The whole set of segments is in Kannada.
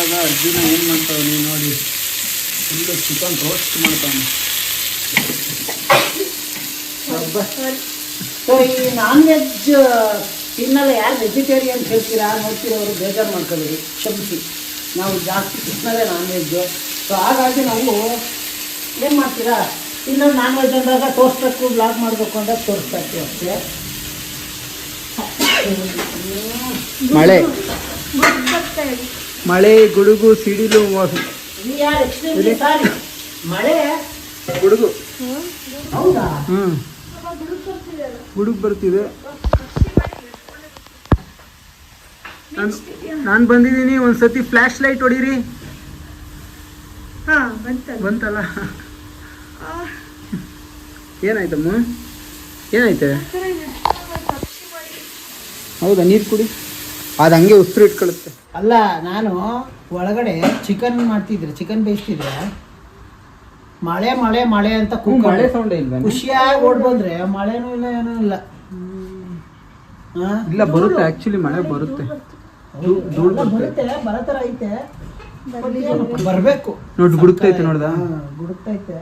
ಇವಾಗ ಅರ್ಜುನ ಏನು ಮಾಡ್ತಾವನಿ ನೋಡಿ, ಫುಲ್ಲು ಚಿಕನ್ ರೋಸ್ಟ್ ಮಾಡ್ತಾವನಿ. ಸೊ ಈ ನಾನ್ ವೆಜ್ ತಿನ್ನಲ್ಲ, ಯಾರು ವೆಜಿಟೇರಿಯನ್ ಹೇಳ್ತೀರಾ ನೋಡ್ತಿರೋರು ಬೇಜಾರು ಮಾಡ್ಕೊಳ್ಳಿ, ಕ್ಷಮಿಸಿ. ನಾವು ಜಾಸ್ತಿ ತಿನ್ನೋದೇ ನಾನ್ ವೆಜ್ಜು. ಸೊ ಹಾಗಾಗಿ ನಾವು ಏನು ಮಾಡ್ತೀರಾ, ಇನ್ನೊಂದು ನಾನ್ ವೆಜ್ ಅಂದಾಗ ತೋರಿಸ್ಬೇಕು, ಬ್ಲಾಗ್ ಮಾಡಬೇಕು ಅಂದಾಗ ತೋರಿಸ್ತಾ ಇರ್ತೀವಿ ಅಷ್ಟೇ. ಮಳೆ ಗುಡುಗು ಸಿಡಿಲು ಮಳೆ ಗುಡುಗು. ಹೌದಾ? ಗುಡುಗು ಬರ್ತಿದೆ. ನಾನು ಬಂದಿದ್ದೀನಿ, ಒಂದ್ಸತಿ ಫ್ಲಾಶ್ ಲೈಟ್ ಹೊಡೀರಿ. ಬಂತಲ್ಲ. ಏನಾಯ್ತಮ್ಮ, ಏನಾಯ್ತೆ? ಹೌದಾ, ನೀರು ಕುಡಿ, ಅದು ಹಂಗೆ ಉಸಿರು ಇಟ್ಕೊಳ್ಳುತ್ತೆ. ಅಲ್ಲ, ನಾನು ಒಳಗಡೆ ಚಿಕನ್ ಮಾಡ್ತಿದ್ರೆ, ಚಿಕನ್ ಬೇಯಿಸ್ತಿದ್ರೆ ಮಳೆ ಮಳೆ ಮಳೆ ಅಂತ ಮಳೆ ಸೌಂಡ್ ಇಲ್ಲ, ಖುಷಿಯಾಗಿ ಓಡ್ ಬಂದ್ರೆ ಮಳೆನೂ ಇಲ್ಲ ಏನೂ ಇಲ್ಲ. ಇಲ್ಲ, ಬರುತ್ತೆ ಆಕ್ಚುಲಿ, ಮಳೆ ಬರುತ್ತೆ, ಬರೋ ಥರ ಐತೆ, ಬರಬೇಕು. ನೋಡಿ ಗುಡುಕ್ತೈತೆ, ನೋಡ್ದ ಗುಡುಕ್ತೈತೆ.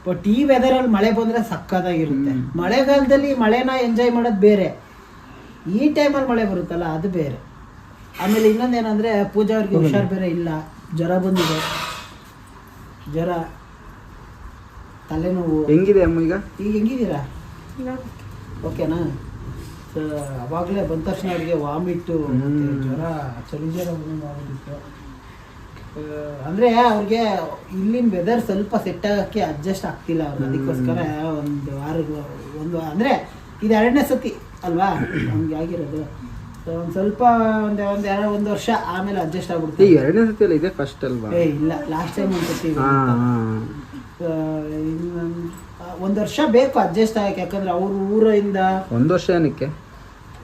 ಬಟ್ ಈ ವೆದರಲ್ಲಿ ಮಳೆ ಬಂದ್ರೆ ಸಕ್ಕತ್ತಾಗಿರುತ್ತೆ. ಮಳೆಗಾಲದಲ್ಲಿ ಮಳೆನ ಎಂಜಾಯ್ ಮಾಡೋದು ಬೇರೆ, ಈ ಟೈಮಲ್ಲಿ ಮಳೆ ಬರುತ್ತಲ್ಲ ಅದು ಬೇರೆ. ಆಮೇಲೆ ಇನ್ನೊಂದೇನಂದ್ರೆ, ಪೂಜಾ ಅವ್ರಿಗೆ ಹುಷಾರು ಬೇರೆ ಇಲ್ಲ, ಜ್ವರ ಬಂದಿದೆ, ಜ್ವರ, ತಲೆನೋವು. ಹೆಂಗಿದೆ ಅಮ್ಮ ಈಗ ಹೆಂಗಿದ್ದೀರಾ? ಓಕೆನಾ? ಅವಾಗಲೇ ಬಂದ ತಕ್ಷಣ ಅವರಿಗೆ ವಾಮಿಟ್ಟು, ಜ್ವರ, ಚಳಿ ಜ್ವರ ಬಂದಿತ್ತು. ಅಂದರೆ ಅವ್ರಿಗೆ ಇಲ್ಲಿನ ವೆದರ್ ಸ್ವಲ್ಪ ಸೆಟ್ ಆಗೋಕ್ಕೆ ಅಡ್ಜಸ್ಟ್ ಆಗ್ತಿಲ್ಲ ಅವ್ರು. ಅದಕ್ಕೋಸ್ಕರ ಒಂದು ಅಂದರೆ ಇದು 2ನೇ ಸತಿ ಅಲ್ವಾ ನಮ್ಗೆ ಆಗಿರೋದು. ಒಂದು ಸ್ವಲ್ಪ ಒಂದು ವರ್ಷ ಆಮೇಲೆ ಅಡ್ಜಸ್ಟ್ ಆಗ್ಬಿಡುತ್ತೆ. 2ನೇ ಸತಿ ಅಲ್ಲ, ಇದೆ ಫಸ್ಟ್ ಅಲ್ವಾ? ಇಲ್ಲ, ಲಾಸ್ಟ್ ಟೈಮ್ ಒಂದು ಸತಿ. ಒಂದು ವರ್ಷ ಬೇಕು ಅಡ್ಜಸ್ಟ್ ಆಗಕ್ಕೆ, ಯಾಕಂದ್ರೆ ಅವ್ರ ಊರಿಂದ. ಒಂದು ವರ್ಷ ಏನಕ್ಕೆ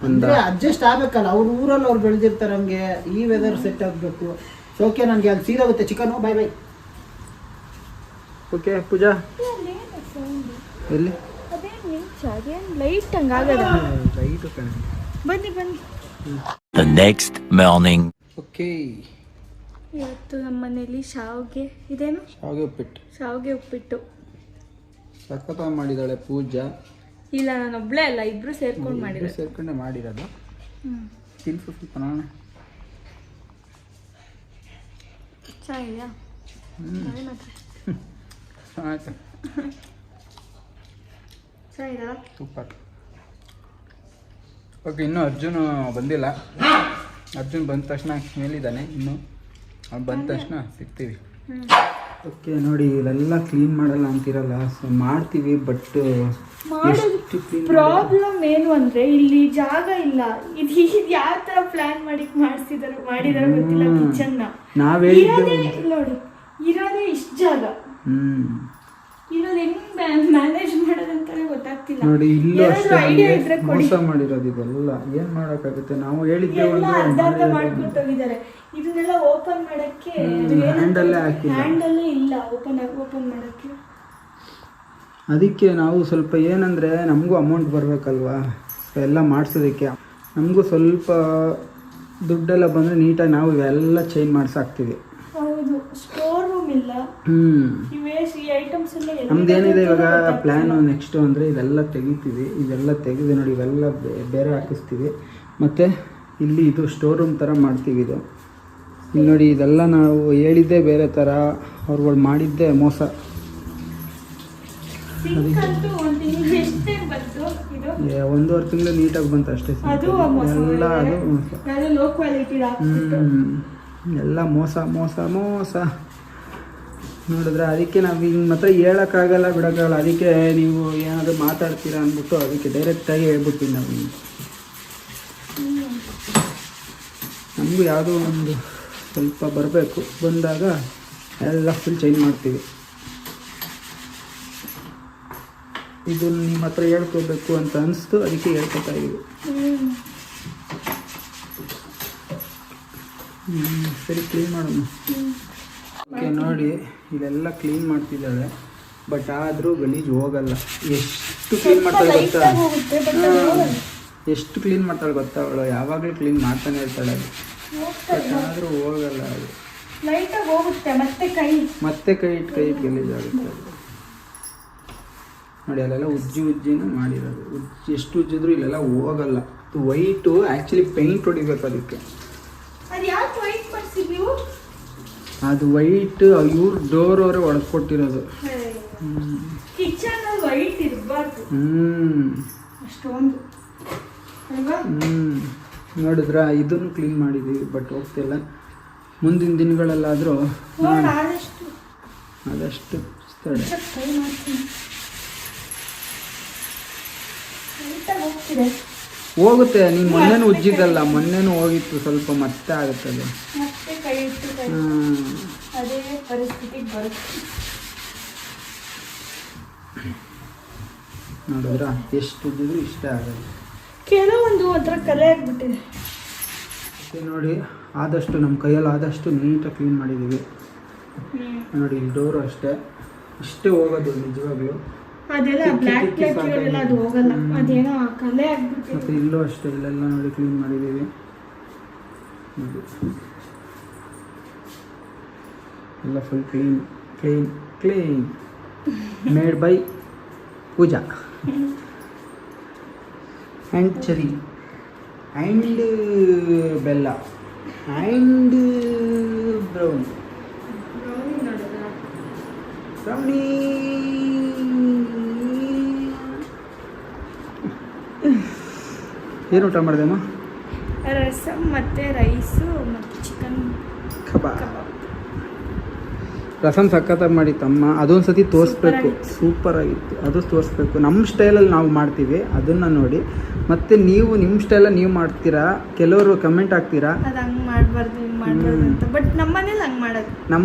ಅಂದರೆ ಅಡ್ಜಸ್ಟ್ ಆಗಬೇಕಲ್ಲ, ಅವ್ರ ಊರಲ್ಲಿ ಅವ್ರು ಬೆಳೆದಿರ್ತಾರೆ, ಹಂಗೆ ಈ ವೆದರ್ ಸೆಟ್ ಆಗಬೇಕು. ಸೊ ಓಕೆ, ನನಗೆ ಅಲ್ಲಿ ಸೀದಾಗುತ್ತೆ ಚಿಕನು. Bye bye. ಓಕೆ ಪೂಜಾ, ಎಲ್ಲಿ ಲೈಟ್ ಹಂಗಾಗದ ಲೈಟ್ ಬನ್ನಿ ಬನ್ನಿ. The next morning. ಓಕೆ, ಇವತ್ತು ನಮ್ಮ ಮನೇಲಿ ಶಾವಿಗೆ ಇದೇನು, ಶಾವಿಗೆ ಉಪ್ಪಿಟ್ಟು ಸಖತ್ತಾಗಿ ಮಾಡಿದಾಳೆ ಪೂಜಾ. ಇಲ್ಲ, ನಾನು ಒಬ್ಳೆ ಅಲ್ಲ, ಇಬ್ರು ಸೇರ್ಕೊಂಡು ಮಾಡಿರೋದು. ಸೇರ್ಕೊಂಡೆ ಮಾಡಿರೋದು. ತಿನ್ಸು ಸ್ವಲ್ಪ ನಾನು. ಚೆನ್ನಾಗಿದೆಯಾ? ಆಯ್ತು, ಚೆನ್ನಾಗಿದಾ? ಸೂಪರ್. ಓಕೆ, ಇನ್ನೂ ಅರ್ಜುನ್ ಬಂದಿಲ್ಲ. ಅರ್ಜುನ್ ಬಂದ ತಕ್ಷಣ ಮೇಲಿದ್ದಾನೆ, ಇನ್ನು ಅವ್ನು ಬಂದ ತಕ್ಷಣ ಸಿಗ್ತೀವಿ. ಓಕೆ ನೋಡಿ, ಇಲ್ಲೆಲ್ಲ ಕ್ಲೀನ್ ಮಾಡಲ್ಲ ಅಂತಿರಲ್ಲ, ಸೊ ಮಾಡ್ತೀವಿ. ಬಟ್ ಪ್ರಾಬ್ಲಮ್ ಏನು ಅಂದ್ರೆ ಇಲ್ಲಿ ಜಾಗ ಇಲ್ಲ. ಇದು ಯಾವ ತರ ಪ್ಲಾನ್ ಮಾಡಿದಾರೆ ಗೊತ್ತಿಲ್ಲ. ಕಿಚನ್ ನಾವೇ ನೋಡಿ, ಇರೋದೇ ಇಷ್ಟು ಜಾಗ, ಇರೋದು ಹೆಂಗ್ ಮ್ಯಾನೇಜ್ ಮಾಡೋದಂತಾನೆ ಗೊತ್ತಾಗ್ತಿಲ್ಲ. ನೋಡಿ, ಇಲ್ಲೂ ಅಷ್ಟೇ ಮೋಸ ಮಾಡಿರೋದು. ಇದೆಲ್ಲ ಏನ್ ಮಾಡಕ್ಕಾಗುತ್ತೆ? ನಾವು ಹೇಳಿದ್ದೆ ಅರ್ಧ ಮಾಡ್ಕೊಂಡು ಹೋಗಿದ್ದಾರೆ. ಇದನ್ನೆಲ್ಲ ಓಪನ್ ಮಾಡಕ್ಕೆ ಹ್ಯಾಂಡಲ್ಲೇ ಇಲ್ಲ, ಓಪನ್ ಮಾಡಕ್ಕೆ. ಅದಕ್ಕೆ ನಾವು ಸ್ವಲ್ಪ ಏನಂದರೆ, ನಮಗೂ ಅಮೌಂಟ್ ಬರಬೇಕಲ್ವಾ ಎಲ್ಲ ಮಾಡಿಸೋದಕ್ಕೆ. ನಮಗೂ ಸ್ವಲ್ಪ ದುಡ್ಡೆಲ್ಲ ಬಂದರೆ ನೀಟಾಗಿ ನಾವು ಇವೆಲ್ಲ ಚೇಂಜ್ ಮಾಡಿಸಾಕ್ತೀವಿ. ಹೌದು, ಸ್ಟೋರ್ ರೂಮ್ ಇಲ್ಲ. ಈ ಐಟಮ್ಸ್ ಎಲ್ಲ ನಮ್ದೇನಿದೆ ಇವಾಗ ಪ್ಲ್ಯಾನು ನೆಕ್ಸ್ಟು ಅಂದರೆ ಇದೆಲ್ಲ ತೆಗಿತೀವಿ. ಇದೆಲ್ಲ ತೆಗೆದು ನೋಡಿ, ಇವೆಲ್ಲ ಬೇರೆ ಹಾಕಿಸ್ತೀವಿ. ಮತ್ತು ಇಲ್ಲಿ ಇದು ಸ್ಟೋರ್ ರೂಮ್ ಥರ ಮಾಡ್ತೀವಿ. ಇದು ಇಲ್ಲಿ ನೋಡಿ, ಇದೆಲ್ಲ ನಾವು ಹೇಳಿದ್ದೇ ಬೇರೆ ಥರ, ಅವ್ರುಗಳು ಮಾಡಿದ್ದೇ ಮೋಸ. 1.5 ತಿಂಗಳು ನೀಟಾಗಿ ಬಂತು ಅಷ್ಟೇ. ಎಲ್ಲ ಎಲ್ಲ ಮೋಸ ಮೋಸ ಮೋಸ ನೋಡಿದ್ರೆ. ಅದಕ್ಕೆ ನಾವು ಹಿಂಗೆ ಮಾತ್ರ ಹೇಳೋಕ್ಕಾಗಲ್ಲ, ಬಿಡೋಕ್ಕಾಗಲ್ಲ. ಅದಕ್ಕೆ ನೀವು ಏನಾದರೂ ಮಾತಾಡ್ತೀರಾ ಅಂದ್ಬಿಟ್ಟು ಅದಕ್ಕೆ ಡೈರೆಕ್ಟಾಗಿ ಹೇಳ್ಬಿಡ್ತೀನಿ. ನಾವು ನಮಗೂ ಯಾವುದೋ ಒಂದು ಸ್ವಲ್ಪ ಬರಬೇಕು, ಬಂದಾಗ ಎಲ್ಲ ಫುಲ್ ಚೇಂಜ್ ಮಾಡ್ತೀವಿ. ಇದು ನಿಮ್ಮ ಹತ್ರ ಹೇಳ್ಕೋಬೇಕು ಅಂತ ಅನಿಸ್ತು, ಅದಕ್ಕೆ ಹೇಳ್ಕೊತಾ ಇದ್ದೀವಿ. ಸರಿ, ಕ್ಲೀನ್ ಮಾಡೋಣ. ಓಕೆ ನೋಡಿ, ಇಲ್ಲೆಲ್ಲ ಕ್ಲೀನ್ ಮಾಡ್ತಿದ್ದಾಳೆ, ಬಟ್ ಆದರೂ ಗಲೀಜು ಹೋಗಲ್ಲ. ಎಷ್ಟು ಕ್ಲೀನ್ ಮಾಡ್ತಾಳೆ ಗೊತ್ತಾ? ಎಷ್ಟು ಕ್ಲೀನ್ ಮಾಡ್ತಾಳೆ ಗೊತ್ತಾ ಅವಳು? ಯಾವಾಗಲೂ ಕ್ಲೀನ್ ಮಾಡ್ತಾನೆ ಇರ್ತಾಳೆ. ಆದರೂ ಹೋಗಲ್ಲ ಅದು. ಲೈಟಾಗಿ ಹೋಗುತ್ತೆ ಮತ್ತೆ ಕೈ ಕೈ ಗಲೀಜಾಗುತ್ತೆ ಅದು. ನೋಡಿ ಅಲ್ಲೆಲ್ಲ ಉಜ್ಜಿನೂ ಮಾಡಿರೋದು. ಎಷ್ಟು ಉಜ್ಜಿದ್ರು ಇಲ್ಲೆಲ್ಲ ಹೋಗಲ್ಲ. ವೈಟು ಆ್ಯಕ್ಚುಲಿ ಪೇಂಟ್ ಹೊಡಿಬೇಕು ಅದಕ್ಕೆ. ಅದು ಯಾಕೆ ವೈಟ್ ಮಾಡಿಸಿದ್ವಿ ನೀವು? ಅದು ವೈಟ್ ಇವ್ರು ಡೋರ್ ಅವರೇ ಹೊಡೆದ್ಕೊಟ್ಟಿರೋದು. ಕಿಚನ್ ವೈಟ್ ಇರಬಾರ್ದು ಅಷ್ಟೊಂದು. ನೋಡಿದ್ರ ಇದನ್ನು ಕ್ಲೀನ್ ಮಾಡಿದ್ದೀವಿ, ಬಟ್ ಹೋಗ್ತಿಲ್ಲ. ಮುಂದಿನ ದಿನಗಳಲ್ಲಾದರೂ ಆದಷ್ಟು ಹೋಗುತ್ತೆ. ನೀನು ಮೊನ್ನೆನೂ ಉಜ್ಜಿದ್ದಲ್ಲ, ಮೊನ್ನೆನೂ ಹೋಗಿತ್ತು ಸ್ವಲ್ಪ, ಮತ್ತೆ ಆಗುತ್ತೆ ಅದು. ಅದೇ ಪರಿಸ್ಥಿತಿಗೆ ಬರುತ್ತೆ. ನೋಡಿದ್ರ ಎಷ್ಟು ಉಜ್ಜಿದ್ರು ಇಷ್ಟ ಆಗೋದು. ಕೆಲವೊಂದು ಒಂಥರ ಕಲೆ ಆಗ್ಬಿಟ್ಟಿದೆ. ನೋಡಿ ಆದಷ್ಟು ನಮ್ಮ ಕೈಯಲ್ಲಿ ಆದಷ್ಟು ನೀಟಾಗಿ ಕ್ಲೀನ್ ಮಾಡಿದ್ದೀವಿ. ನೋಡಿ ಇಲ್ಲಿ ಡೋರು ಅಷ್ಟೇ, ಇಷ್ಟೇ ಹೋಗೋದು ನಿಜವಾಗ್ಲೂ. ಅದೆಲ್ಲ ಬ್ಲ್ಯಾಕ್ ಇರೋದೆಲ್ಲ ಅದು ಹೋಗಲ್ಲ, ಅದೇನೋ ಕಲೆ ಆಗ್ಬಿಟ್ಟಿದೆ. ಮತ್ತು ಇಲ್ಲೂ ಅಷ್ಟೇ, ಇಲ್ಲೆಲ್ಲ ನೋಡಿ ಕ್ಲೀನ್ ಮಾಡಿದ್ದೀವಿ. ನೋಡಿ ಎಲ್ಲ full clean made by Pooja and Cherry and Bella and Brownie. ಏನು ಊಟ ಮಾಡಿದೆಮ್ಮ? ರಸಮ್ ಮತ್ತು ರೈಸು ಮತ್ತು ಚಿಕನ್ ಕಬಾಬ್. ರಸಮ್ ಸಖತ್ತಾಗಿ ಮಾಡಿತ್ತಮ್ಮ. ಅದೊಂದು ಸತಿ ತೋರಿಸ್ಬೇಕು, ಸೂಪರಾಗಿತ್ತು. ಅದು ತೋರಿಸ್ಬೇಕು. ನಮ್ಮ ಸ್ಟೈಲಲ್ಲಿ ನಾವು ಮಾಡ್ತೀವಿ, ಅದನ್ನು ನೋಡಿ. ಮತ್ತು ನೀವು ನಿಮ್ಮ ಸ್ಟೈಲಲ್ಲಿ ನೀವು ಮಾಡ್ತೀರಾ, ಕೆಲವರು ಕಮೆಂಟ್ ಹಾಕ್ತೀರಾ ಅದು ಹಂಗೆ ಮಾಡಬಾರ್ದು ಹಿಂಗೆ ಮಾಡಬಾರ್ದು ಅಂತ. ಬಟ್ ನಮ್ಮ ಮನೇಲಿ ಹಂಗೆ ಮಾಡೋದು.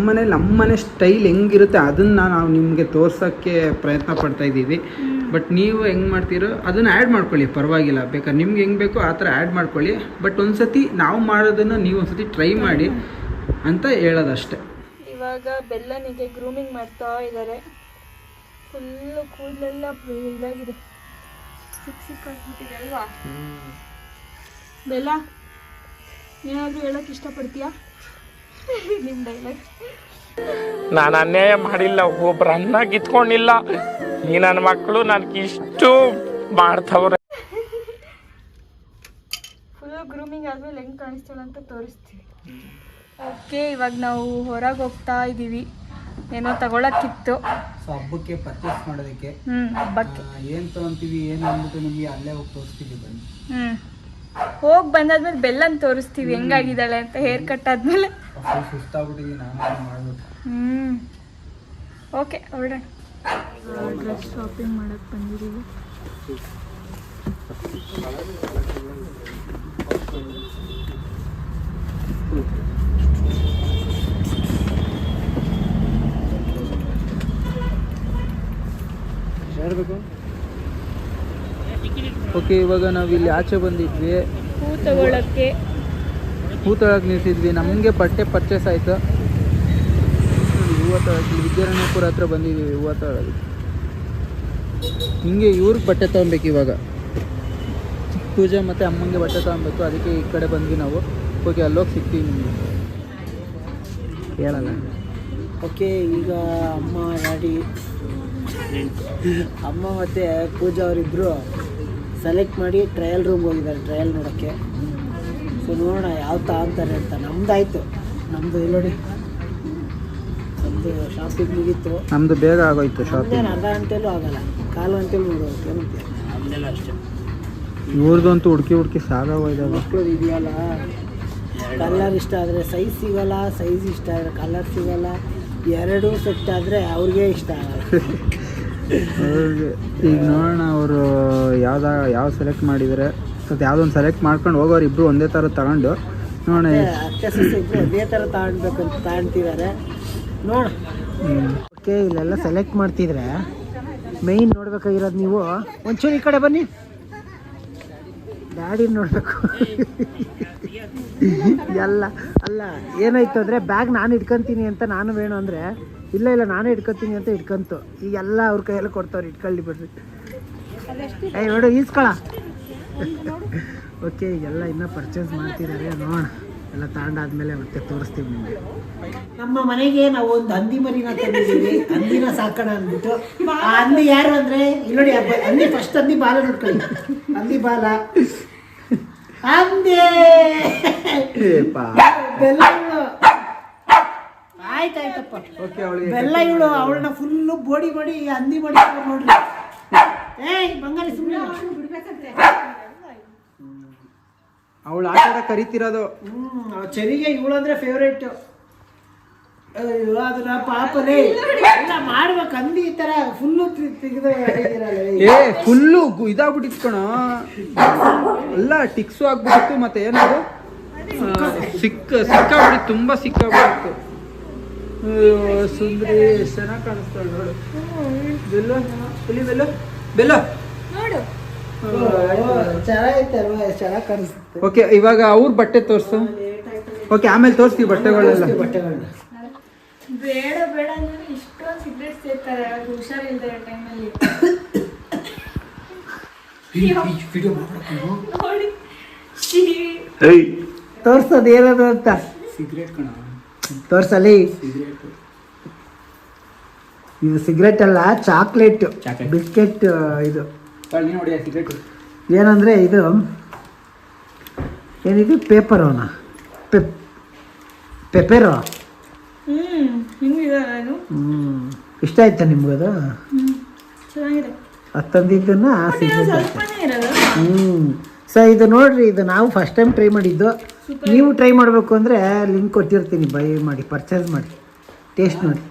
ನಮ್ಮನೆ ಸ್ಟೈಲ್ ಹೆಂಗಿರುತ್ತೆ ಅದನ್ನು ನಾವು ನಿಮಗೆ ತೋರ್ಸೋಕ್ಕೆ ಪ್ರಯತ್ನ ಪಡ್ತಾ ಇದ್ದೀವಿ. ಬಟ್ ನೀವು ಹೆಂಗೆ ಮಾಡ್ತೀರೋ ಅದನ್ನು ಆ್ಯಡ್ ಮಾಡ್ಕೊಳ್ಳಿ, ಪರವಾಗಿಲ್ಲ. ಬೇಕಾದ್ರೆ ನಿಮ್ಗೆ ಹೆಂಗೆ ಬೇಕೋ ಆ ಥರ ಆ್ಯಡ್ ಮಾಡ್ಕೊಳ್ಳಿ. ಬಟ್ ಒಂದು ಸತಿ ನಾವು ಮಾಡೋದನ್ನು ನೀವು ಒಂದು ಸತಿ ಟ್ರೈ ಮಾಡಿ ಅಂತ ಹೇಳೋದಷ್ಟೆ. ಇವಾಗ ಬೆಲ್ಲನಿಗೆ ಗ್ರೂಮಿಂಗ್ ಮಾಡ್ತಾ ಇದ್ದಾರೆ. ಫುಲ್ಲು ಕೂದಲೆಲ್ಲ ಇದಾಗಿದೆ, ಸಿಕ್ಕಾಗ್ಬಿಟ್ಟಿದೆ ಅಲ್ವಾ? ಬೆಲ್ಲ ಏನಾದರೂ ಹೇಳೋಕ್ಕೆ ಇಷ್ಟಪಡ್ತೀಯಾ? ನಿಮ್ಮ ಡೈಲಾಗ್. ನಾನು ಅನ್ಯಾಯ ಮಾಡಿಲ್ಲ, ಒಬ್ರು ಅನ್ನ ಕಿತ್ಕೊಂಡಿಲ್ಲ. ಈ ನನ್ನ ಮಕ್ಕಳು ನನಗೆ ಇಷ್ಟು ಮಾಡ್ತವ್ರೆ. ಫುಲ್ ಗ್ರೂಮಿಂಗ್ ಆದಮೇಲೆ ಹೆಂಗೆ ಕಾಣಿಸ್ತಾಳೆ ಅಂತ ತೋರಿಸ್ತೀವಿ. ಓಕೆ, ಇವಾಗ ನಾವು ಹೊರಗೆ ಹೋಗ್ತಾ ಇದ್ದೀವಿ. ಏನೋ ತಗೊಳಕ್ಕಿತ್ತು, ಸೊ ಹಬ್ಬಕ್ಕೆ ಪರ್ಚೇಸ್ ಮಾಡೋದಕ್ಕೆ. ಹಬ್ಬಕ್ಕೆ ಏನು ತೊಗೊತೀವಿ ಏನು ಅಂದ್ಬಿಟ್ಟು ನಿಮಗೆ ಅಲ್ಲೇ ಹೋಗಿ ತೋರಿಸ್ತೀವಿ. ಬನ್ನಿ. ಹೋಗಿ ಬಂದಾದ್ಮೇಲೆ ಬೆಲ್ಲನ್ ತೋರಿಸ್ತೀವಿ ಹೆಂಗಾಗಿದ್ದಾಳೆ ಅಂತ. ಹೇರ್ ಕಟ್ ಆದ್ಮೇಲೆ ಸುಸ್ತಾಗ್ಬಿಟ್ಟಿದ್ದೀವಿ, ನಾನು ಮಾಡಬೇಕು. ಓಕೆ, ಹೊರಡೋಣ. ಡ್ರೆಸ್ ಶಾಪಿಂಗ್ ಮಾಡೋಕ್ಕೆ ಬಂದಿದ್ದೀವಿ. ಓಕೆ, ಇವಾಗ ನಾವು ಇಲ್ಲಿ ಆಚೆ ಬಂದಿದ್ವಿ, ಹೂ ತಗೊಳಕ್ಕೆ ನಿಲ್ಸಿದ್ವಿ. ನಮಗೆ ಬಟ್ಟೆ ಪರ್ಚೇಸ್ ಆಯಿತು. ಹೂವು ತಗೊಳಕ್ಕೆ ವಿದ್ಯಾರಣ್ಯಪುರ ಹತ್ರ ಬಂದಿದ್ದೀವಿ. ಹೂವು ತಗೊಳೋದಕ್ಕೆ ಹಿಂಗೆ ಇವ್ರಿಗೆ ಬಟ್ಟೆ ತೊಗೊಬೇಕು. ಇವಾಗ ಪೂಜೆ ಮತ್ತು ಅಮ್ಮಂಗೆ ಬಟ್ಟೆ ತೊಗೊಬೇಕು, ಅದಕ್ಕೆ ಈ ಕಡೆ ಬಂದ್ವಿ ನಾವು. ಓಕೆ, ಅಲ್ಲೋಗಿ ಸಿಗ್ತೀವಿ ನಿಮಗೆ, ಹೇಳಲ್ಲ. ಓಕೆ, ಈಗ ಅಮ್ಮ ಡ್ಯಾಡಿ ಅಮ್ಮ ಮತ್ತು ಪೂಜಾ ಅವರಿಬ್ಬರು ಸೆಲೆಕ್ಟ್ ಮಾಡಿ ಟ್ರಯಲ್ ರೂಮ್ಗೆ ಹೋಗಿದ್ದಾರೆ, ಟ್ರಯಲ್ ನೋಡೋಕ್ಕೆ. ಸೊ ನೋಡೋಣ ಯಾವ ಅಂತಾರೆ ಅಂತ. ನಮ್ದಾಯಿತು, ನಮ್ಮದು ನೋಡಿ, ನಮ್ಮದು ಶಾಪಿಂಗ್ ಮುಗೀತು. ನಮ್ಮದು ಬೇಗ ಆಗೋಯ್ತು ಶಾಪಿಂಗ್. ಅರ್ಧ ಗಂಟೆಲೂ ಆಗಲ್ಲ, ಕಾಲು ಗಂಟೆಲೂ ನೋಡೋದು. ಏನಂತೆ ನಮ್ಮದೆಲ್ಲ ಅಷ್ಟೇ. ಇವ್ರದ್ದಂತೂ ಹುಡುಕಿ ಸಾಗೋಯ್ದಾವೆ. ಮಕ್ಕಳು ಇದೆಯಲ್ಲ, ಕಲರ್ ಇಷ್ಟ ಆದರೆ ಸೈಜ್ ಸಿಗೋಲ್ಲ, ಸೈಜ್ ಇಷ್ಟ ಆದರೆ ಕಲರ್ ಸಿಗೋಲ್ಲ. ಎರಡೂ ಸೆಟ್ ಆದರೆ ಅವ್ರಿಗೆ ಇಷ್ಟ ಆಗಲ್ಲ. ಈಗ ನೋಡೋಣ ಅವರು ಯಾವ ಸೆಲೆಕ್ಟ್ ಮಾಡಿದರೆ. ಮತ್ತು ಯಾವುದೊಂದು ಸೆಲೆಕ್ಟ್ ಮಾಡ್ಕೊಂಡು ಹೋಗೋರು ಇಬ್ಬರು ಒಂದೇ ಥರ ತಗೊಂಡು ನೋಡೋಣ. ಅತ್ತೆ ಸೊಸೆ ಇಬ್ಬರು ಒಂದೇ ಥರ ತಗೊಳ್ಬೇಕಂತ ತಗೊಳ್ತಿದ್ದಾರೆ, ನೋಡ. ಓಕೆ, ಇಲ್ಲೆಲ್ಲ ಸೆಲೆಕ್ಟ್ ಮಾಡ್ತಿದ್ರೆ ಮೇಯ್ನ್ ನೋಡ್ಬೇಕಾಗಿರೋದು ನೀವು. ಒಂಚೂರು ಈ ಕಡೆ ಬನ್ನಿ, ಡ್ಯಾಡಿ ನೋಡಬೇಕು. ಎಲ್ಲ ಅಲ್ಲ, ಏನಾಯ್ತು ಅಂದರೆ ಬ್ಯಾಗ್ ನಾನು ಇಟ್ಕೊತೀನಿ ಅಂತ ನಾನು ವೇಣು ಅಂದರೆ ಇಲ್ಲ ನಾನೇ ಇಟ್ಕೊತೀನಿ ಅಂತ ಇಟ್ಕೊಂತು. ಈಗೆಲ್ಲ ಅವ್ರ ಕೈಯೆಲ್ಲ ಕೊಡ್ತಾವ್ರು, ಇಟ್ಕೊಳ್ಳಿ ಬಿಡ್ರಿ. ನೋಡು ಈಸ್ಕೊಳ. ಓಕೆ, ಈಗೆಲ್ಲ ಇನ್ನೂ ಪರ್ಚೇಸ್ ಮಾಡ್ತಿದ್ದಾರೆ, ನೋಡೋಣ. ಎಲ್ಲ ತಗೊಂಡಾದ್ಮೇಲೆ ಮತ್ತೆ ತೋರಿಸ್ತೀವಿ ನಿಮಗೆ. ನಮ್ಮ ಮನೆಗೆ ನಾವು ಒಂದು ಹಂದಿ ಮರಿನ ತಂದಿದ್ದೀವಿ. ಹಂದಿನ ಸಾಕೋಣ ಅಂದ್ಬಿಟ್ಟು. ಆ ಹಂದಿ ಯಾರು ಅಂದರೆ ಇಲ್ಲಿ ನೋಡಿ, ಹಂದಿ ಫಸ್ಟ್ ಹಂದಿ ಬಾಲ ನೋಡ್ಕೊಳ್ಳಿ. ಹಂದಿ ಬಾಲ ಹಂದಿ ಬೆಲ್ಲ ಇವಳು. ಆಯ್ತಾಯ್ತಪ್ಪ, ಬೆಲ್ಲ ಇವಳು. ಅವಳನ್ನ ಫುಲ್ಲು ಬೋಡಿ ಮಾಡಿ ಹಂದಿ ಮಾಡಿ ನೋಡ್ರಿ. ಏಯ್ ಬಂಗಾರಿ ಸುಮ್ಮನೆ ಅವಳು ಆಟ ಕರಿತಿರೋದು. ಚರಿಗೆ ಇವಳು ಅಂದ್ರೆ ಫೇವ್ರೇಟ್. ಅದನ್ನ ಪಾಪರೇ ಎಲ್ಲ ಮಾಡ್ಬೇಕು. ಹಂದಿ ಈ ತರ ಫುಲ್ಲು ತೆಗೆದು ಫುಲ್ಲು ಇದಾಗ್ಬಿಟ್ಟಿತ್ತು ಕಣ. ಎಲ್ಲ ಟಿಕ್ಸು ಆಗ್ಬಿಟ್ಟಿತ್ತು. ಮತ್ತೆ ಏನದು ಸಿಕ್ಕಾಗ್ಬಿಟ್ಟಿತ್ತು, ತುಂಬಾ ಸಿಕ್ಕಾಗ್ಬಿಟ್ಟಿತ್ತು. ಸುಂದ್ರಿ ಚೆನ್ನಾಗಿ ಕಾಣಿಸ್ತಾಳೆ ನೋಡು. ಬೆಲ್ಲ ಇಲ್ಲಿ ಬೆಲ್ಲ ಬೆಲ್ಲ ನೋಡು. ಚೆನ್ನಾಗೈತೆ ಅಲ್ವಾ, ಚೆನ್ನಾಗಿ ಕಾಣಿಸುತ್ತೆ. ಓಕೆ, ಇವಾಗ ಅವ್ರ ಬಟ್ಟೆ ತೋರಿಸು. ಓಕೆ, ಆಮೇಲೆ ತೋರಿಸ್ತೀವಿ ಬಟ್ಟೆಗಳೆಲ್ಲ. ಬಟ್ಟೆಗಳನ್ನ ಬೇಡ ಬೇಡ ಅಂದ್ರೆ ಇಷ್ಟೊಂದು ಸಿಗರೇಟ್ ಸೇರ್ತಾರೆ ಹುಷಾರಿಲ್ದ ಟೈಮಲ್ಲಿ. ನೋಡಿ ತೋರ್ಸೋದು ಏನದು ಅಂತ. ಸಿಗರೇಟ್ ಕಣ, ತೋರ್ಸಲಿ. ಇದು ಸಿಗರೇಟ್ ಅಲ್ಲ, ಚಾಕ್ಲೇಟ್ ಬಿಸ್ಕೆಟ್. ಇದು ನೋಡಿ ಸಿಗರೇಟ್ ಏನಂದ್ರೆ ಇದು ಏನಿದು ಪೇಪರ್ ಅವನ ಪೆಪೆರೋ. ಹಿಂಗಿದಾನು ಇಷ್ಟ ಆಯ್ತಾ ನಿಮ್ಗದು? ಚೆನ್ನಾಗಿದೆ. ಹತ್ತಂದಿದ್ದನ್ನ ಸಿಗರೇಟ್. ಸ್ವಲ್ಪನೇ ಇರೋದು. ಸೊ ಇದು ನೋಡ್ರಿ, ಇದು ನಾವು ಫಸ್ಟ್ ಟೈಮ್ ಟ್ರೈ ಮಾಡಿದ್ದು. ನೀವು ಟ್ರೈ ಮಾಡಬೇಕು ಅಂದರೆ ಲಿಂಕ್ ಕೊಟ್ಟಿರ್ತೀನಿ, ಬೈ ಮಾಡಿ ಪರ್ಚೇಸ್ ಮಾಡಿ ಟೇಸ್ಟ್ ನೋಡಿ.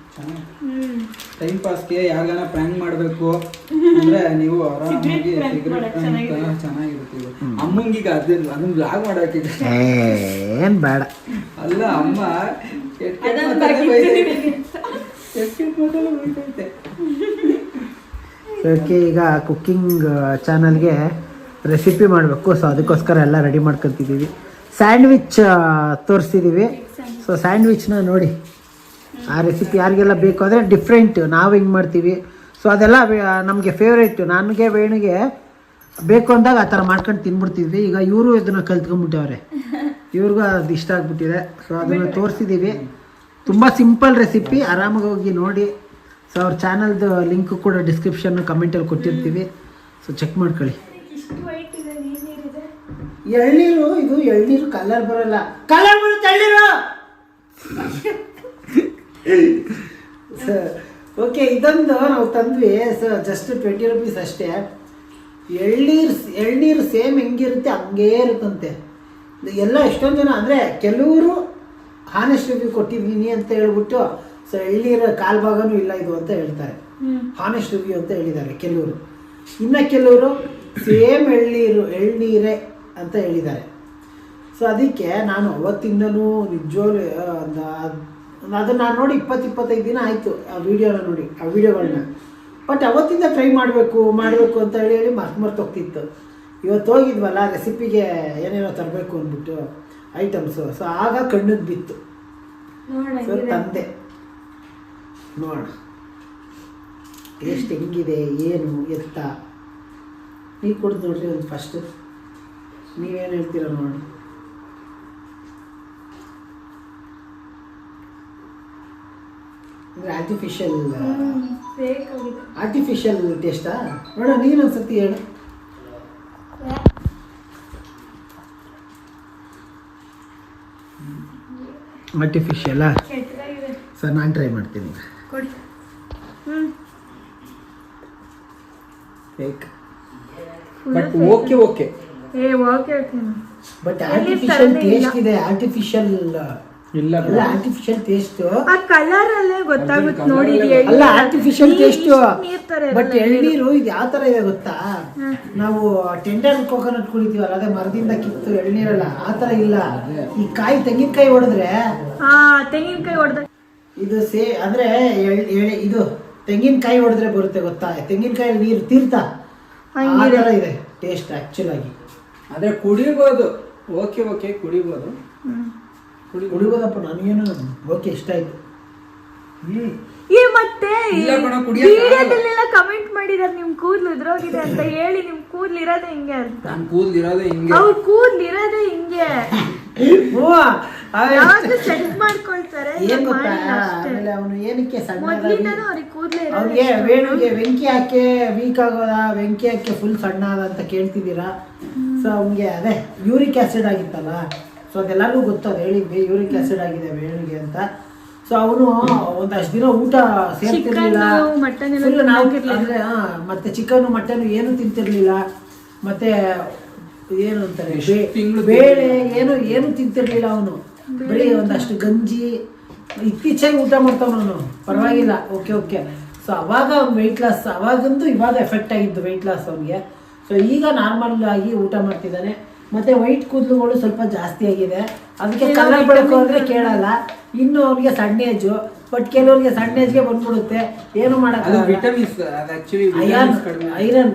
ಟೈಮ್ ಪಾಸ್ಗೆ ಯಾವಾಗನ ಪ್ರ್ಯಾಂಕ್ ಮಾಡಬೇಕು ಅಂದ್ರೆ ನೀವು ಆರಾಮಾಗಿ ಸಿಗರೇಟ್ ಚೆನ್ನಾಗಿರುತ್ತೆ. ಅಮ್ಮಂಗೀಗ ಅದನ್ನ ಬ್ಲಾಗ್ ಮಾಡೋಕೆ ಏನು ಬೇಡ. ಅಲ್ಲ ಅಮ್ಮ ಓಕೆ, ಈಗ ಕುಕ್ಕಿಂಗ್ ಚಾನಲ್ಗೆ ರೆಸಿಪಿ ಮಾಡಬೇಕು. ಸೊ ಅದಕ್ಕೋಸ್ಕರ ಎಲ್ಲ ರೆಡಿ ಮಾಡ್ಕೊತಿದ್ದೀವಿ. ಸ್ಯಾಂಡ್ವಿಚ್ ತೋರಿಸ್ತಿದ್ದೀವಿ. ಸೊ ಸ್ಯಾಂಡ್ವಿಚ್ನ ನೋಡಿ, ಆ ರೆಸಿಪಿ ಯಾರಿಗೆಲ್ಲ ಬೇಕು ಅಂದರೆ ಡಿಫ್ರೆಂಟ್ ನಾವು ಹಿಂಗೆ ಮಾಡ್ತೀವಿ. ಸೊ ಅದೆಲ್ಲ ನಮಗೆ ಫೇವ್ರೇಟ್. ನನಗೆ ವೇಣಿಗೆ ಬೇಕು ಅಂದಾಗ ಆ ಥರ ಮಾಡ್ಕೊಂಡು ತಿನ್ಬಿಡ್ತಿದ್ವಿ. ಈಗ ಇವರು ಇದನ್ನು ಕಲ್ತ್ಕೊಂಡ್ಬಿಟ್ಟವ್ರೆ, ಇವ್ರಿಗೂ ಅದು ಇಷ್ಟ ಆಗ್ಬಿಟ್ಟಿದೆ. ಸೊ ಅದನ್ನು ತೋರಿಸಿದ್ದೀವಿ. ತುಂಬ ಸಿಂಪಲ್ ರೆಸಿಪಿ, ಆರಾಮಾಗಿ ಹೋಗಿ ನೋಡಿ. ಸೊ ಅವ್ರ ಚಾನಲ್ದು ಲಿಂಕ್ ಕೂಡ ಡಿಸ್ಕ್ರಿಪ್ಷನ್ ಕಮೆಂಟಲ್ಲಿ ಕೊಟ್ಟಿರ್ತೀವಿ. ಸೊ ಚೆಕ್ ಮಾಡ್ಕೊಳ್ಳಿ. ಎಳ್ನೀರು, ಇದು ಎಳ್ನೀರು ಕಲರ್ ಬರಲ್ಲ, ಕಲರ್ ಬರುತ್ತೆ ಎಳ್ನೀರು. ಓಕೆ, ಇದೊಂದು ನಾವು ತಂದ್ವಿ. ಸೊ ಜಸ್ಟ್ 20 rupees ಅಷ್ಟೇ. ಎಳ್ನೀರು ಸೇಮ್ ಹೆಂಗಿರುತ್ತೆ ಹಂಗೇ ಇರುತ್ತಂತೆ. ಎಲ್ಲ ಎಷ್ಟೊಂದು ಜನ ಅಂದರೆ ಕೆಲವರು ಹಾನೆಸ್ಟ್ ರಿವ್ಯೂ ಕೊಟ್ಟಿದ್ದೀನಿ ಅಂತ ಹೇಳ್ಬಿಟ್ಟು, ಸೊ ಎಳ್ನೀರು ಕಾಲು ಭಾಗನೂ ಇಲ್ಲ ಇದು ಅಂತ ಹೇಳ್ತಾರೆ. ಹಾನೆಸ್ಟ್ ರಿವ್ಯೂ ಅಂತ ಹೇಳಿದ್ದಾರೆ ಕೆಲವರು. ಇನ್ನು ಕೆಲವರು ಸೇಮ್ ಎಳ್ನೀರೇ ಅಂತ ಹೇಳಿದ್ದಾರೆ. ಸೊ ಅದಕ್ಕೆ ನಾನು ಅವತ್ತಿಂದನೂ ನಿಜವಾಗ್ಲೂ ಅದನ್ನು ನಾನು ನೋಡಿ 20-25 ದಿನ ಆಯಿತು ಆ ವಿಡಿಯೋನ ನೋಡಿ, ಆ ವಿಡಿಯೋಗಳನ್ನ. ಬಟ್ ಅವತ್ತಿಂದ ಟ್ರೈ ಮಾಡಬೇಕು ಅಂತ ಹೇಳಿ ಮರ್ತು ಹೋಗ್ತಿತ್ತು. ಇವತ್ತು ಹೋಗಿದ್ವಲ್ಲ ರೆಸಿಪಿಗೆ ಏನೇನೋ ತರಬೇಕು ಅಂದ್ಬಿಟ್ಟು ಐಟಮ್ಸು. ಸೊ ಆಗ ಕಣ್ಣಿಗೆ ಬಿತ್ತು. ಸೊ ತಂದೆ ನೋಡೋಣ ಟೇಸ್ಟ್ ಹೆಂಗಿದೆ ಏನು ಎತ್ತ. ನೀವು ಕೊಡ್ದು ನೋಡ್ರಿ ಒಂದು ಫಸ್ಟ್, ನೀವೇನು ಹೇಳ್ತೀರ ನೋಡಿ. ಅಂದರೆ ಆರ್ಟಿಫಿಷಿಯಲ್ ಟೇಸ್ಟಾ? ನೋಡ ನೀನು ಒಂದ್ಸತಿ ಹೇಳು. ಆರ್ಟಿಫಿಷಿಯಲಾ? ಸರ್ ನಾನು ಟ್ರೈ ಮಾಡ್ತೀನಿ. But okay but artificial taste ಇದೆ. ಆರ್ಟಿಫಿಷಿಯಲ್ ಇಲ್ಲ, ಆರ್ಟಿಫಿಷಿಯಲ್ ಟೇಸ್ಟ್. ಆ ಕಲರ್ ಅಲ್ಲೇ ಗೊತ್ತಾಗುತ್ತೆ ನೋಡಿ. ಅಲ್ಲ ಆರ್ಟಿಫಿಷಿಯಲ್ ಟೇಸ್ಟ್. ಬಟ್ ಎಳ್ನೀರು ಇದು ಯಾವ ತರ ಇದೆ ಗೊತ್ತಾ? ನಾವು ಟೆಂಡರ್ ಕೋಕೋನಟ್ ಕುಡಿತೀವಲ್ಲ, ಅದೇ ಮರದಿಂದ ಕಿತ್ತು ಎಳ್ನೀರಲ್ಲ, ಆ ತರ ಇಲ್ಲ. ಈ ತೆಂಗಿನಕಾಯಿ ಹೊಡೆದ್ರೆ, ತೆಂಗಿನಕಾಯಿ ಹೊಡೆದ್ರೆ ಇದು ಅಂದ್ರೆ ಇದು ತೆಂಗಿನಕಾಯಿ ಹೊಡೆದ್ರೆ ಬರುತ್ತೆ ಗೊತ್ತಾ? ತೆಂಗಿನಕಾಯಿ ನೀರು ತೀರ್ಥ ಆ ತರ ಇದೆ ಟೇಸ್ಟ್ ಆಕ್ಚುಲ್ ಆಗಿ. ಆದ್ರೆ ಕುಡಿಬೋದು. ಓಕೆ ಕುಡಿಬೋದು. ಕುಡಿಬೋದಪ್ಪ, ನನಗೇನು ಓಕೆ ಇಷ್ಟ ಆಯ್ತು. ಏ ಮತ್ತೆ ಇಲ್ಲ ಕಣೋ, ಕುಡಿಯಕ್ಕೆ ವಿಡಿಯೋದಲ್ಲೆಲ್ಲ ಕಮೆಂಟ್ ಮಾಡಿದಾರೆ ನಿಮ್ ಕೂದ್ಲು ಉದ್ರೋಗಿದೆ ಅಂತ ಹೇಳಿ ನಿಮ್ ಕೂದ್ಲು ಇರೋದೇ ಹಿಂಗೆ ಅಂತ. ನನ್ ಕೂದಲು ಇರೋದೇ ಹಿಂಗೆ. ಅವ್ರ ಕೂದ್ಲು ಇರೋದೇ ಹಿಂಗೆ ಹ್ಞೂ ಯಾವಾಗ್ಲೂ ಸೆಟ್ ಮಾಡ್ಕೊಳ್ತಾರೆ. ಏನ್ ಗೊತ್ತಾ, ಆಮೇಲೆ ಅವನು ಏನಕ್ಕೆ ಸಣ್ಣ ಮೊದ್ಲಿಂದನೂ ಅವ್ರಿಗೆ ಕೂದ್ಲು ಅವ್ನಿಗೆ ವೇಣುಗೆ ಬೆಂಕಿ ಹಾಕಿ ವೀಕ್ ಆಗೋದ, ಬೆಂಕಿ ಹಾಕಿ ಫುಲ್ ಸಣ್ಣ ಆದ ಅಂತ ಕೇಳ್ತಿದ್ದೀರಾ. ಸೊ ಅವ್ನಿಗೆ ಅದೇ ಯೂರಿಕ್ ಆಸಿಡ್ ಆಗಿತ್ತಲ್ಲ, ಸೊ ಅದೆಲ್ಲರಿಗೂ ಗೊತ್ತದು ಹೇಳಿದ್ವಿ ಯೂರಿಕ್ ಆಸಿಡ್ ಆಗಿದೆ ವೇಣುಗೆ ಅಂತ. ಸೊ ಅವನು ಒಂದಷ್ಟು ದಿನ ಊಟ ಸೇರ್ತಿರ್ಲಿಲ್ಲ, ಫುಲ್ ನಾವು ಅಂದ್ರೆ ಮತ್ತೆ ಚಿಕನ್ ಮಟನ್ ಏನು ತಿಂತಿರ್ಲಿಲ್ಲ, ಮತ್ತೆ ಏನು ಅಂತಾರೆ ಬೇಳೆ ಏನು ತಿಂತಿರ್ಲಿಲ್ಲ ಅವನು. ಬರೀ ಒಂದಷ್ಟು ಗಂಜಿ, ಇತ್ತೀಚೆಗೆ ಊಟ ಮಾಡ್ತಾವನು, ಪರವಾಗಿಲ್ಲ, ಓಕೆ. ಸೊ ಅವಾಗ ಅವ್ನು ವೆಯ್ಟ್ ಲಾಸ್, ಅವಾಗಂತೂ ಇವಾಗ ಎಫೆಕ್ಟ್ ಆಗಿದ್ದು ವೆಯ್ಟ್ ಲಾಸ್ ಅವನಿಗೆ. ಸೊ ಈಗ ನಾರ್ಮಲ್ ಆಗಿ ಊಟ ಮಾಡ್ತಿದ್ದಾನೆ. ಮತ್ತೆ ವೈಟ್ ಕೂದಲುಗಳು ಸ್ವಲ್ಪ ಜಾಸ್ತಿ ಆಗಿದೆ, ಅದಕ್ಕೆ ಕಲರ್ ಬೆಳಕು ಅಂದ್ರೆ ಕೇಳಲ್ಲ. ಇನ್ನು ಅವ್ನಿಗೆ ಸಣ್ಣ ಏಜು, ಬಟ್ ಕೆಲವ್ರಿಗೆ ಸಣ್ಣ ಏಜ್ಗೆ ಬಂದ್ಬಿಡುತ್ತೆ, ಏನು ಮಾಡಲ್ಲ. ಐರನ್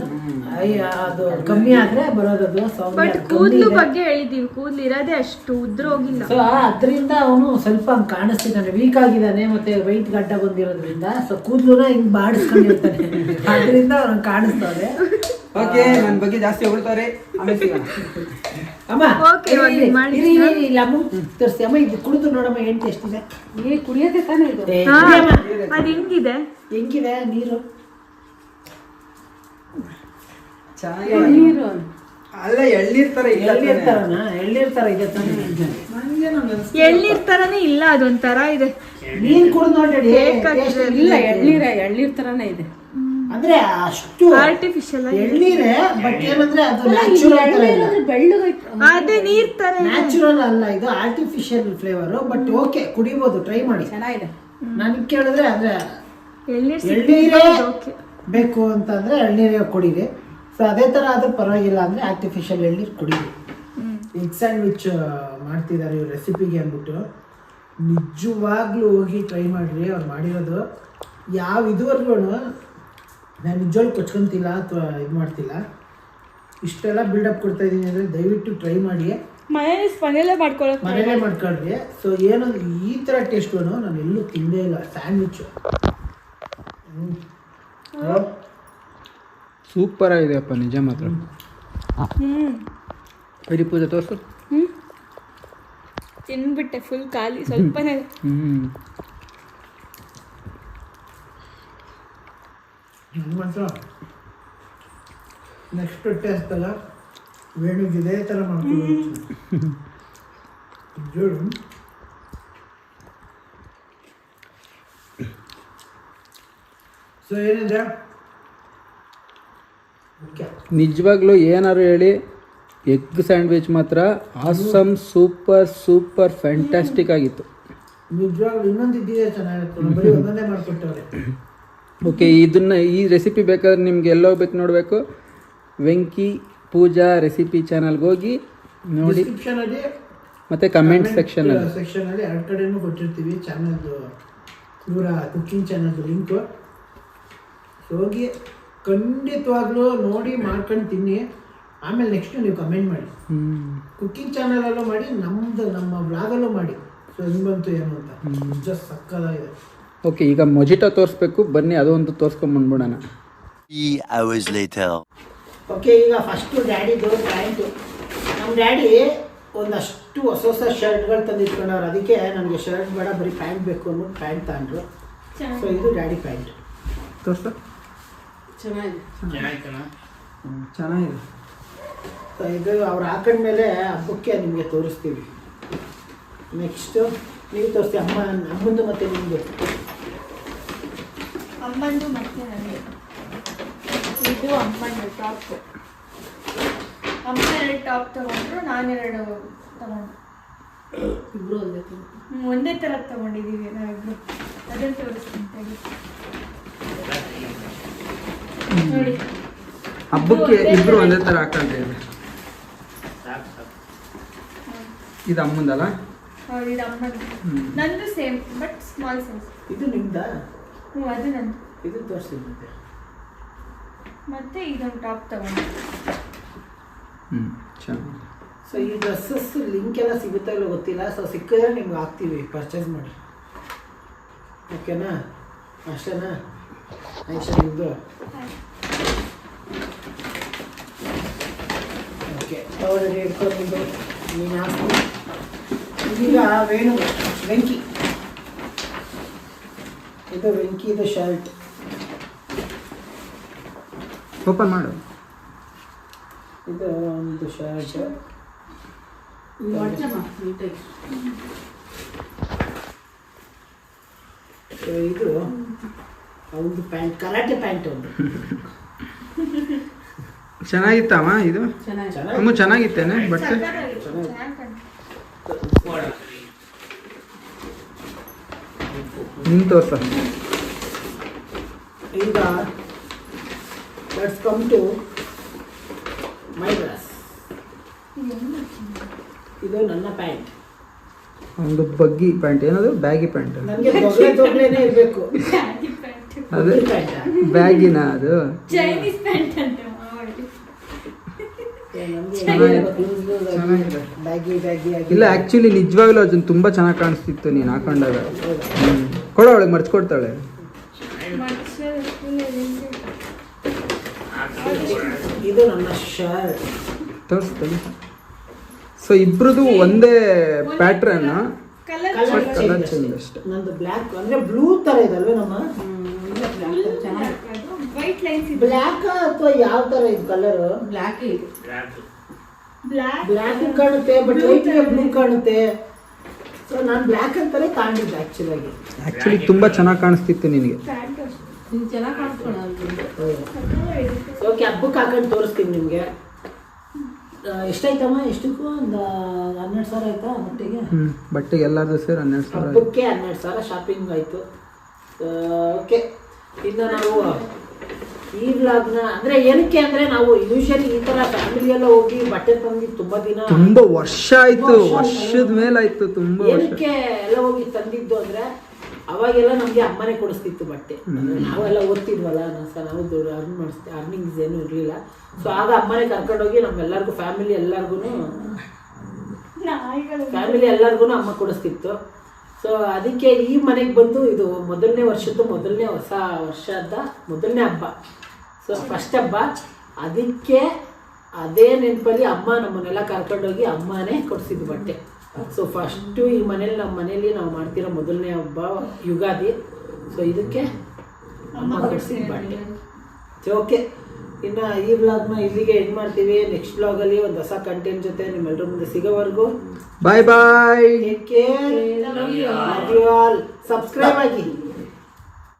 ಅದು ಕಮ್ಮಿ ಆದ್ರೆ ಬರೋದದು. ಬಟ್ ಕೂದಲು ಬಗ್ಗೆ ಹೇಳಿದೀವಿ, ಕೂದಲು ಇರೋದೇ ಅಷ್ಟು ಉದ್ರೋಗಿಲ್ಲ. ಸೊ ಅದರಿಂದ ಅವನು ಸ್ವಲ್ಪ ಹಂಗೆ ಕಾಣಿಸ್ತಿದ್ದಾನೆ, ವೀಕ್ ಆಗಿದ್ದಾನೆ, ಮತ್ತೆ ವೈಟ್ ಗಡ್ಡ ಬಂದಿರೋದ್ರಿಂದ. ಸೊ ಕೂದಲುನ ಹಿಂಗ್ ಬಾಡಿಸ್ಕೊಂಡಿರ್ತಾನೆ, ಅದರಿಂದ ಅವ್ನು ಕಾಣಿಸ್ತಾವೆ. ಓಕೆ, ನನ್ನ ಬಗ್ಗೆ ಜಾಸ್ತಿ ಹೊಗಳ್ತಾರೆ. ಅಮ್ಮ ಇಲ್ಲ ಅಮ್ಮ ತೋರಿಸಿ ಅಮ್ಮ, ಇದು ಕುಡಿದು ನೋಡಮ್ಮ ಏನು ಟೇಸ್ಟ್ ಇದೆ. ಕುಡಿಯೋದೇ ತಾನೇ ಇದು. ಅದು ಹೆಂಗಿದೆ ನೀರು ನೀರು ಅಲ್ಲ, ಎಳ್ನೀರ್ ತರ ಎಳ್ನೀರ್ ತರ ಇದೆ ತಾನೇ. ಎಳ್ನೀರ್ ತರನೇ ಇಲ್ಲ, ಅದೊಂಥರ ಇದೆ. ನೀನ್ ಕುಡಿದು ನೋಡಿ. ಇಲ್ಲ, ಎಳ್ನೀರ್ ತರಾನೇ ಇದೆ. ಅಂದ್ರೆ ಅಷ್ಟು ಆರ್ಟಿಫಿಷಿಯಲ್ ಎಳ್ನೀರೇ, ಬಟ್ ಏನಂದ್ರೆ ಅದು ನ್ಯಾಚುರಲ್ ಅದೇ ನೀರ್ ತರ. ನ್ಯಾಚುರಲ್ ಅಲ್ಲ, ಇದು ಆರ್ಟಿಫಿಷಿಯಲ್ ಫ್ಲೇವರ್. ಬಟ್ ಓಕೆ, ಕುಡಿಬಹುದು, ಟ್ರೈ ಮಾಡಿ. ಚೆನ್ನಾಗಿದೆ. ನನಗೆ ಕೇಳಿದ್ರೆ ಅಂದ್ರೆ ಎಳ್ನೀರೇ ಬೇಕು ಅಂತಂದ್ರೆ ಎಳ್ನೀರೇ ಕುಡೀರಿ. ಸೊ ಅದೇ ತರ ಆದ್ರೂ ಪರವಾಗಿಲ್ಲ ಅಂದ್ರೆ ಆರ್ಟಿಫಿಷಿಯಲ್ ಎಳ್ನೀರು ಕುಡೀರಿ. ಎಗ್ ಸ್ಯಾಂಡ್ವಿಚ್ ಮಾಡ್ತಿದ್ದಾರೆ ಇವ್ರ ರೆಸಿಪಿಗೆ ಅಂದ್ಬಿಟ್ಟು, ನಿಜವಾಗ್ಲೂ ಹೋಗಿ ಟ್ರೈ ಮಾಡ್ರಿ. ಅವ್ರು ಮಾಡಿರೋದು ಯಾವ ಇದುವರೆಗೂ ನಾನು ನಿಜವಾಗ್ಲೂ ಕೊಚ್ಕೊಂತಿಲ್ಲ ಅಥವಾ ಇದು ಮಾಡ್ತಿಲ್ಲ. ಇಷ್ಟೆಲ್ಲ ಬಿಲ್ಡಪ್ ಕೊಡ್ತಾ ಇದ್ದೀನಿ ಅಂದರೆ ದಯವಿಟ್ಟು ಟ್ರೈ ಮಾಡಿ, ಮನೇಲೇ ಮಾಡ್ಕೊಳ್ರಿ. ಸೊ ಏನು ಈ ಥರ ಟೇಸ್ಟು ನಾನು ಎಲ್ಲೂ ತಿಂದೇ ಇಲ್ಲ ಸ್ಯಾಂಡ್ವಿಚ್ಚು. ಸೂಪರ್ ಆಗಿದೆಯಪ್ಪ, ನಿಜ ಮಾತ್ರ. ಬರೀ ಪೂಜೆ ತೋರಿಸು. ತಿನ್ಬಿಟ್ಟೆ ಫುಲ್ ಖಾಲಿ, ಸ್ವಲ್ಪನೇ. ಮಾತ್ರ ನೆಕ್ಸ್ಟ್ ಟೇಸ್ಟ್ ಅಲ್ಲ, ವೇಣುಗೆ ಇದೇ ಥರ ಮಾಡ್ತೀವಿ. ಸೊ ಏನಿದೆ ನಿಜವಾಗ್ಲೂ ಏನಾದ್ರು ಹೇಳಿ, ಎಗ್ ಸ್ಯಾಂಡ್ವಿಚ್ ಮಾತ್ರ ಆಸಮ್, ಸೂಪರ್ ಫ್ಯಾಂಟಾಸ್ಟಿಕ್ ಆಗಿತ್ತು. ನಿಜವಾಗ್ಲೂ ಇನ್ನೊಂದು ಇದ್ದಿದೆ ಚೆನ್ನಾಗಿತ್ತು, ಬರೀ ಒಂದೊಂದೇ ಮಾಡಿಕೊಟ್ಟವ್ರೆ. ಓಕೆ, ಈ ರೆಸಿಪಿ ಬೇಕಾದ್ರೆ ನಿಮ್ಗೆ ಎಲ್ಲೋಗ್ಬೇಕು ನೋಡಬೇಕು, ವೆಂಕಿ ಪೂಜಾ ರೆಸಿಪಿ ಚಾನಲ್ಗೆ ಹೋಗಿ ನೋಡಿ. ಡಿಸ್ಕ್ರಿಪ್ಷನಲ್ಲಿ ಮತ್ತು ಕಮೆಂಟ್ ಸೆಕ್ಷನಲ್ಲಿ ಎರಡು ಕಡೆನೂ ಕೊಟ್ಟಿರ್ತೀವಿ ಚಾನಲ್ದು, ಇವರ ಕುಕ್ಕಿಂಗ್ ಚಾನಲ್ದು ಲಿಂಕು. ಹೋಗಿ ಖಂಡಿತವಾಗ್ಲೂ ನೋಡಿ ಮಾಡ್ಕೊಂಡು ತಿನ್ನಿ. ಆಮೇಲೆ ನೆಕ್ಸ್ಟ್ ನೀವು ಕಮೆಂಟ್ ಮಾಡಿ, ಕುಕ್ಕಿಂಗ್ ಚಾನಲಲ್ಲೂ ಮಾಡಿ, ನಮ್ಮ ಬ್ಲಾಗಲ್ಲೂ ಮಾಡಿ. ಸೊ ಹೆಂಗೆ ಬಂತು ಏನು ಅಂತ, ಜಸ್ಟ್ ಸಕ್ಕದಾಗಿದೆ. ಓಕೆ, ಈಗ ಮೊಜಿಟೋ ತೋರಿಸ್ಬೇಕು, ಬನ್ನಿ ಅದೊಂದು ತೋರಿಸ್ಕೊಂಬಂದ್ಬಿಡೋಣ. 3 hours later. ಓಕೆ, ಈಗ ಫಸ್ಟು ಡ್ಯಾಡಿದು ಪ್ಯಾಂಟು. ನಮ್ಮ ಡ್ಯಾಡಿ ಒಂದಷ್ಟು ಹೊಸ ಶರ್ಟ್ಗಳು ತಂದಿಟ್ಕೊಂಡವ್ರು, ಅದಕ್ಕೆ ನನಗೆ ಶರ್ಟ್ ಬೇಡ ಬರೀ ಪ್ಯಾಂಟ್ ಬೇಕು ಅಂದ್ಬಿಟ್ಟು ಪ್ಯಾಂಟ್ ತಗೊಂಡ್ರು. ಸೊ ಇದು ಡ್ಯಾಡಿ ಪ್ಯಾಂಟ್. ತೋರಿಸ ಚೆನ್ನಾಗಿದೆ. ಸೊ ಇದು ಅವ್ರು ಹಾಕೊಂಡ್ಮೇಲೆ ಹಬ್ಬಕ್ಕೆ ನಿಮಗೆ ತೋರಿಸ್ತೀವಿ. ನೆಕ್ಸ್ಟು ನೀವು ತೋರಿಸ್ತೀವಿ, ಅಮ್ಮಂದು ಮತ್ತೆ ನಿಮ್ಮದು. ಅಮ್ಮಂದು ಮತ್ತೆ ನನಗೆ ಇದು ಅಮ್ಮಂದು ಟಾಪ್. ಅಮ್ಮ 2 ಟಾಪ್ ತಗೊಂಡ್ರು, ನಾನು 2 ತಗೊಂಡು, ಇಬ್ಬರು ಒಂದೇ ಥರ ತಗೊಂಡಿದ್ದೀವಿ ನಾವಿಬ್ರು. ಅದನ್ನು ತೋರಿಸ್ತೀನಿ ನೋಡಿ. ಹಬ್ಬಕ್ಕೆ ಇಬ್ರು ಒಂದೇ ಥರ ಹಾಕೊಂಡ್ರಿ. ಇದು ಅಮ್ಮಂದಲ್ಲ? ಹೌದು, ಇದು ಅಮ್ಮಂದು. ನಂದು ಸೇಮ್ ಬಟ್ ಸ್ಮಾಲ್ ಸೈಜ್. ಇದು ನಿಮ್ದಾ? ಅದು ನಂದು. ಇದು ತೋರಿಸ್ತೀನಿ. ಮತ್ತೆ ಇದೊಂದು ಟಾಪ್ ತಗೊಂಡು. ಚೆನ್ನಾಗಿ. ಸೊ ಈ ಡ್ರೆಸ್ಸಸ್ ಲಿಂಕ್ ಎಲ್ಲ ಸಿಗುತ್ತಾ ಇಲ್ಲ ಗೊತ್ತಿಲ್ಲ. ಸೊ ಸಿಕ್ಕಿದ್ರೆ ನಿಮ್ಗೆ ಹಾಕ್ತೀವಿ, ಪರ್ಚೇಸ್ ಮಾಡಿ, ಓಕೆನಾ? ಅಷ್ಟೇನಾ ಆಯ್ತು ನಿಮ್ಮದು ಓಕೆ ಅವರಿಗೆ ಇಟ್ಕೊಂಡು ನೀನು ಹಾಕಿ ಇದೀಗ ವೆಂಕಿ ಇದು ವೆಂಕಿದು ಶರ್ಟ್ ಓಪನ್ ಮಾಡು. ಇದು ಒಂದು ಶರ್ಟ್ ಇದು ಒಂದು ಪ್ಯಾಂಟ್ ಕರಾಟೆ ಪ್ಯಾಂಟ್ ಒಂದು ಚೆನ್ನಾಗಿತ್ತಮ್ಮ ಇದು? ತುಂಬ ಚೆನ್ನಾಗಿತ್ತೇನೆ ಬಟ್ಟೆ? ನಿಂಗೆ ತೋರ್ಸ. ಈಗ let's come to my dress. ಇದು ನನ್ನ ಪ್ಯಾಂಟ್. ಒಂದು ಬಗ್ಗಿ ಪ್ಯಾಂಟ್, ಏನದು ಬ್ಯಾಗಿ ಪ್ಯಾಂಟ್? ನನಗೆ ತೊಗಲೇನೇ ಇರಬೇಕು. ಅದು ಬ್ಯಾಗಿನ? ಅದು ಚೈನೀಸ್ ಪ್ಯಾಂಟ್ ಅಂತ ಬ್ಯಾಗಿ ಇಲ್ಲ, ಆ್ಯಕ್ಚುಲಿ ನಿಜವಾಗ್ಲೂ ಅದನ್ನು ತುಂಬ ಚೆನ್ನಾಗಿ ಕಾಣಿಸ್ತಿತ್ತು ನೀನು ಹಾಕೊಂಡಾಗ. ಕೊಡೋ, ಅವಳಿಗೆ ಮರ್ಚ್ಕೊಡ್ತಾಳೆ. ಇದು ನನ್ನ ಶರ್ಟ್. ತೋರಿಸ್ತಾನೆ. ಸೊ ಇಬ್ರದ್ದು ಒಂದೇ ಪ್ಯಾಟ್ರನ್, ಕಲರ್ ಚೇಂಜ್ ಅಷ್ಟೇ. ನಂದು ಬ್ಲ್ಯಾಕ್ ಅಂದ್ರೆ ಬ್ಲೂ ತರ ಇದಲ್ವೇ ನಮ್ಮ ವೈಟ್ ಲೈನ್ಸ್ ಬ್ಲ್ಯಾಕ್ ಅಥವಾ ಯಾವ ತರ ಇದು ಕಲರ್? ಬ್ಲ್ಯಾಕ್ ಬ್ಲ್ಯಾಕ್ ಕಾಣುತ್ತೆ, ಬಟ್ ಲೈಟ್ ಬ್ಲೂ ಕಾಣುತ್ತೆ. ಸೊ ನಾನು ಬ್ಲ್ಯಾಕ್ ಅಂತಾನೆ ಕಾಣಿದ್ದೆ ಆಕ್ಚುಲಿ ತುಂಬ ಚೆನ್ನಾಗಿ ಕಾಣಿಸ್ತಿತ್ತು ನಿನಗೆ. ಓಕೆ, ಹಬ್ಬಕ್ಕೆ ಹಾಕೊಂಡು ತೋರಿಸ್ತೀನಿ ನಿಮಗೆ. ಎಷ್ಟಾಯ್ತಮ್ಮ? ಎಷ್ಟಕ್ಕೂ ಒಂದು 12,000 ಆಯ್ತಾ ಬಟ್ಟೆಗೆ? ಬಟ್ಟೆಗೆ ಎಲ್ಲರದು ಸೇರಿ 12,000. ಹಬ್ಬಕ್ಕೆ 12,000 ಶಾಪಿಂಗ್ ಆಯಿತು. ಓಕೆ, ಇನ್ನು ನಾವು ಈ ವ್ಲಾಗ್ನ ಅಂದರೆ ಏನಕ್ಕೆ ಅಂದರೆ ನಾವು ಯೂಶಲಿ ಈ ಥರ ಫ್ಯಾಮಿಲಿಯೆಲ್ಲ ಹೋಗಿ ಬಟ್ಟೆ ತಂದಿದ್ದು ತುಂಬ ವರ್ಷ ಆಯಿತು, ವರ್ಷದ ಮೇಲಾಯಿತು. ತುಂಬ ಏನಕ್ಕೆ ಎಲ್ಲ ಹೋಗಿ ತಂದಿದ್ದು ಅಂದರೆ ಅವಾಗೆಲ್ಲ ನಮಗೆ ಅಮ್ಮನೇ ಕೊಡಿಸ್ತಿತ್ತು ಬಟ್ಟೆ. ನಾವೆಲ್ಲ ಓದ್ತಿದ್ವಲ್ಲ, ನಾವು ದುಡ್ಡು ಅರ್ನಿಂಗ್ಸ್ ಏನೂ ಇರಲಿಲ್ಲ. ಸೊ ಆಗ ಅಮ್ಮನೇ ಕರ್ಕೊಂಡೋಗಿ ನಮ್ಮೆಲ್ಲರಿಗೂ ಫ್ಯಾಮಿಲಿ ಎಲ್ಲರಿಗೂ ಅಮ್ಮ ಕೊಡಿಸ್ತಿತ್ತು. ಸೊ ಅದಕ್ಕೆ ಈ ಮನೆಗೆ ಬಂದು ಇದು ಮೊದಲನೇ ವರ್ಷದ ಮೊದಲನೇ ಹಬ್ಬ. ಸೊ ಫಸ್ಟ್ ಹಬ್ಬ, ಅದಕ್ಕೆ ಅದೇ ನೆನಪಲ್ಲಿ ಅಮ್ಮ ನಮ್ಮನ್ನೆಲ್ಲ ಕರ್ಕೊಂಡೋಗಿ ಅಮ್ಮನೇ ಕೊಡಿಸಿದ್ದು ಬಟ್ಟೆ. ಸೊ ಫಸ್ಟು ಈ ನಮ್ಮ ಮನೇಲಿ ನಾವು ಮಾಡ್ತಿರೋ ಮೊದಲನೇ ಹಬ್ಬ ಯುಗಾದಿ. ಸೊ ಇದಕ್ಕೆ ಅಮ್ಮ ಕೊಡಿಸಿದ್ದು ಬಟ್ಟೆ. ಸೊ ಓಕೆ, ಇನ್ನು ಈ ವ್ಲಾಗ್ನ ಇಲ್ಲಿಗೆ ಎಂಡ್ ಮಾಡ್ತೀವಿ. ನೆಕ್ಸ್ಟ್ ವ್ಲಾಗಲ್ಲಿ ಒಂದು ಹೊಸ ಕಂಟೆಂಟ್ ಜೊತೆ ನಿಮ್ಮೆಲ್ಲರ ಮುಂದೆ ಸಿಗೋವರೆಗೂ bye bye. Take care, love you all. Subscribe ಆಗಿ.